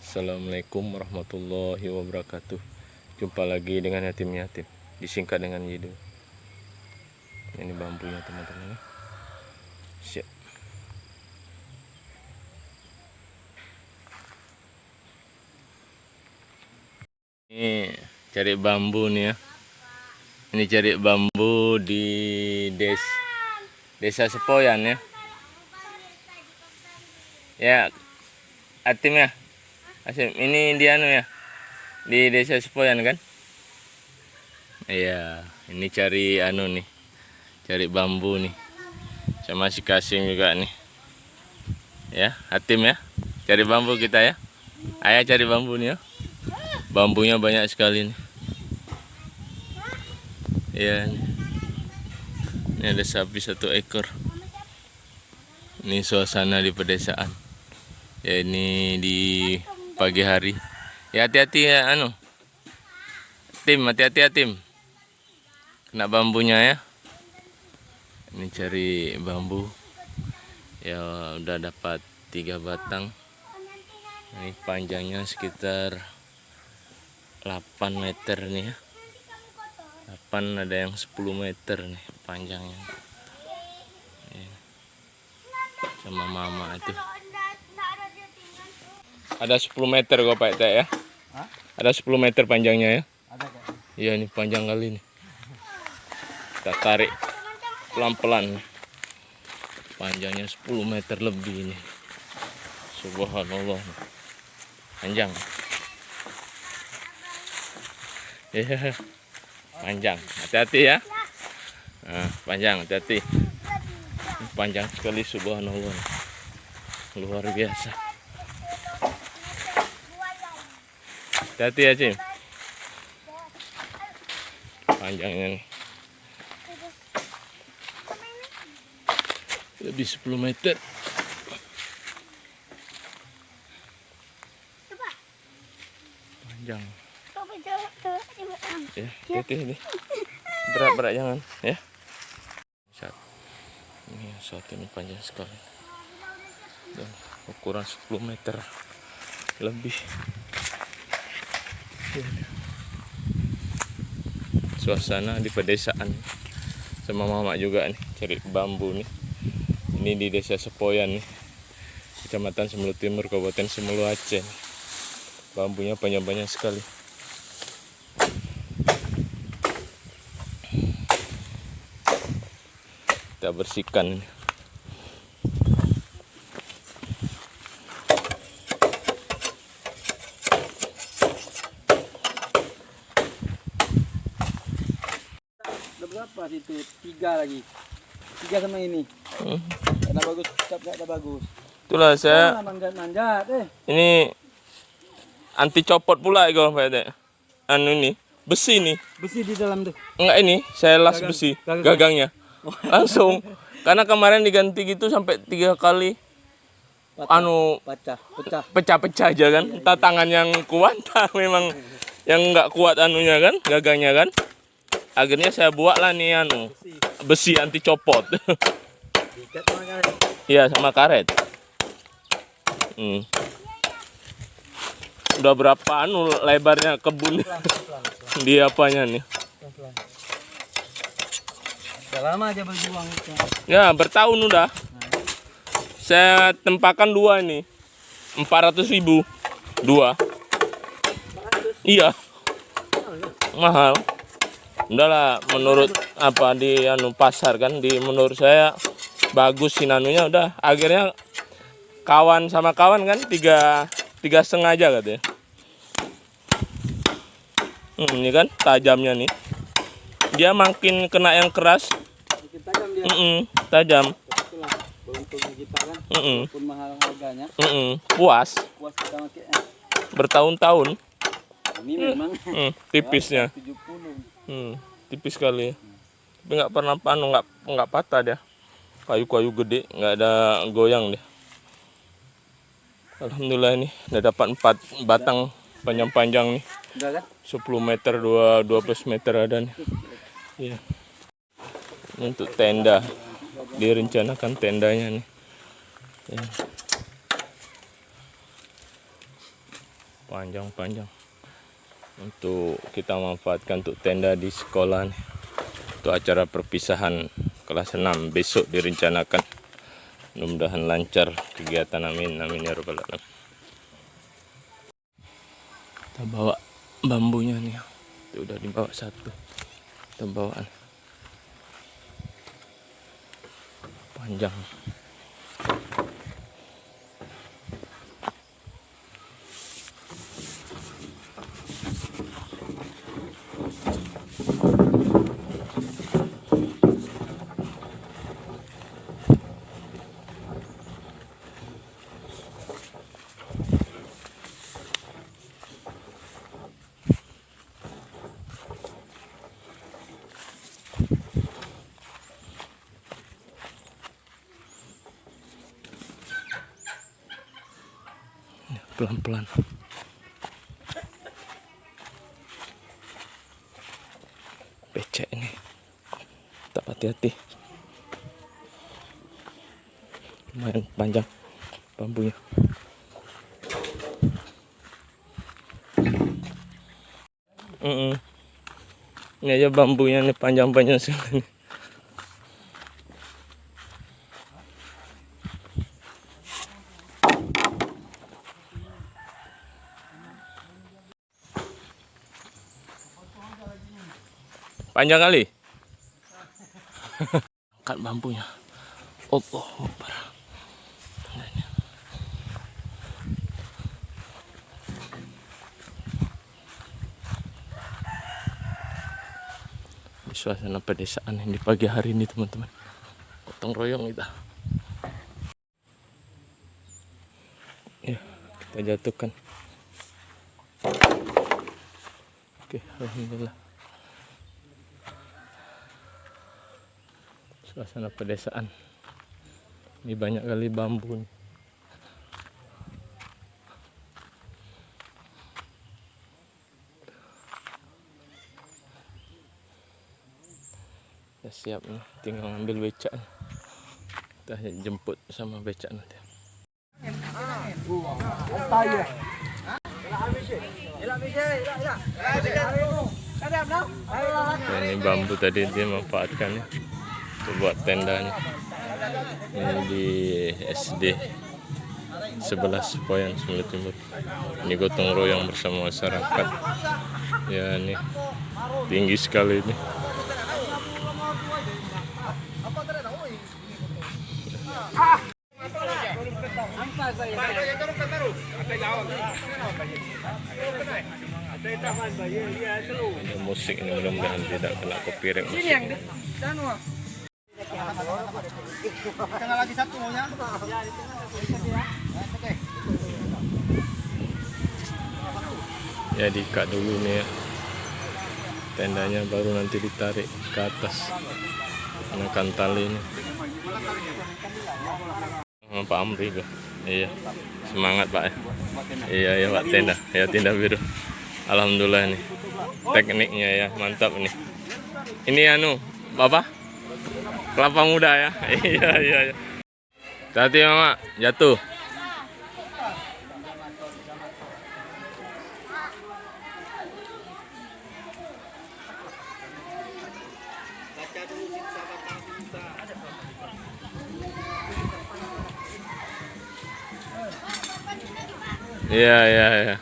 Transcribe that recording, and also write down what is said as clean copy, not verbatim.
Assalamualaikum warahmatullahi wabarakatuh. Jumpa lagi dengan yatim-yatim, disingkat dengan Yido. Ini bambunya teman-teman ya. Siap. Ini cari bambu nih ya. Ini cari bambu di desa Sepoyan ya. Ya, Atim ya. Asim, ini dia ya. Di desa Sepoyan kan? Iya, ini cari nih. Cari bambu nih. Sama si Kasim juga nih. Ya, Atim ya. Cari bambu kita ya. Ayah cari bambu nih ya. Bambunya banyak sekali nih. Ya, ini ada sapi 1 ekor. Ini suasana di pedesaan. Ya, ini di pagi hari. Ya, hati-hati ya Tim, hati-hati ya Tim. Kena bambunya ya. Ini cari bambu. Ya, udah dapat 3 batang. Ini panjangnya sekitar 8 meter nih ya. 8, ada yang 10 meter nih panjangnya. Ya. Sama mama itu. Ada 10 meter kok Pak Teh ya. Hah? Ada 10 meter panjangnya ya. Ada kok. Iya, ini panjang kali nih. Kita tarik pelan-pelan. Panjangnya 10 meter lebih ini. Subhanallah. Panjang. Ya, panjang. Hati-hati ya. Nah, panjang, hati-hati. Panjang sekali, subhanallah. Luar biasa. Hati-hati ya, Cim. Panjangnya nih. Lebih 10 meter. Panjang. Ya, hati-hati. Berat-berat jangan ya. Ini satu ini panjang sekali. Dan ukuran 10 meter lebih. Suasana di pedesaan. Sama mama juga nih cari bambu nih. Ini di desa Sepoyan nih, Kecamatan Semelu Timur, Kabupaten Semelu, Aceh. Bambunya banyak-banyak sekali. Kita bersihkan. Berapa situ? 3 lagi. 3 sama ini. Ada bagus, cap ada bagus. Itulah saya. Manjat. Ini anti copot pula kalau Pak Teh. Ini besi nih. Besi di dalam tuh. Enggak, ini saya las besi gagangnya. Langsung. Karena kemarin diganti gitu sampai 3 kali. Pecah-pecah aja kan. Entah tangan yang kuat, memang yang enggak kuat kan, gagangnya kan. Akhirnya saya buat lah nih besi anti copot. Iya, sama karet. Udah berapa lebarnya kebun di apanya nih? Udah lama aja berjuang. Ya, bertahun udah. Saya tempakan 2 nih. 400.000. 2. Iya. Mahal. Udahlah, menurut apa di pasar kan, menurut saya bagus sih nanunya, udah akhirnya kawan sama kawan kan 3,5 aja katanya. Ini kan tajamnya nih, dia makin kena yang keras, makin tajam dia. Tajam. Itulah beruntungnya kita kan, walaupun mahal harganya. Puas kita pakai. Bertahun-tahun. Ini memang tipisnya. 70. Tipis sekali. Tapi nggak pernah nggak patah dia. Kayu-kayu gede, nggak ada goyang deh. Alhamdulillah, ini udah dapat 4 batang panjang-panjang nih. Udah kan? 10 meter, 12 meter ada nih. Iya. Ini untuk tenda. Direncanakan tendanya nih. Ya. panjang-panjang untuk kita manfaatkan untuk tenda di sekolah nih. Untuk acara perpisahan kelas 6 besok direncanakan. Mudah-mudahan lancar kegiatan, amin amin ya rabbal alamin. Kita bawa bambunya nih, itu udah dibawa satu. Kita bawa panjang. Pelan-pelan. Becek ini. Tak hati-hati. Lumayan panjang bambunya. Ini aja bambunya nih panjang-panjang sekali. Panjang kali. Angkat bambunya. Allah Akbar. Di suasana pedesaan yang di pagi hari ini teman-teman. Gotong royong kita. Ya, kita jatuhkan. Oke, alhamdulillah. Suasana pedesaan. Ini banyak kali bambu. Kita siap nih, tinggal ngambil becak. Kita jemput sama becak nanti. Nah, ini bambu tadi dia manfaatkan untuk buat tendanya. Ini di SD 11 Poyan Sumber Timur. Ini gotong royong bersama masyarakat. Ya ini tinggi sekali ini. Ada musik ini, mudah-mudahan tidak kena copyright musik. Lagi satu maunya. Ya diikat dulu nih ya. Tendanya baru nanti ditarik ke atas. Menekan tali ini. Pak Amri kok. Iya. Semangat Pak ya. Iya ya Pak, tenda. Ya tenda biru. Alhamdulillah nih. Tekniknya ya mantap nih. Ini Bapak? Kelapa muda ya. Iya iya. Hati-hati Mama, jatuh. Iya iya iya.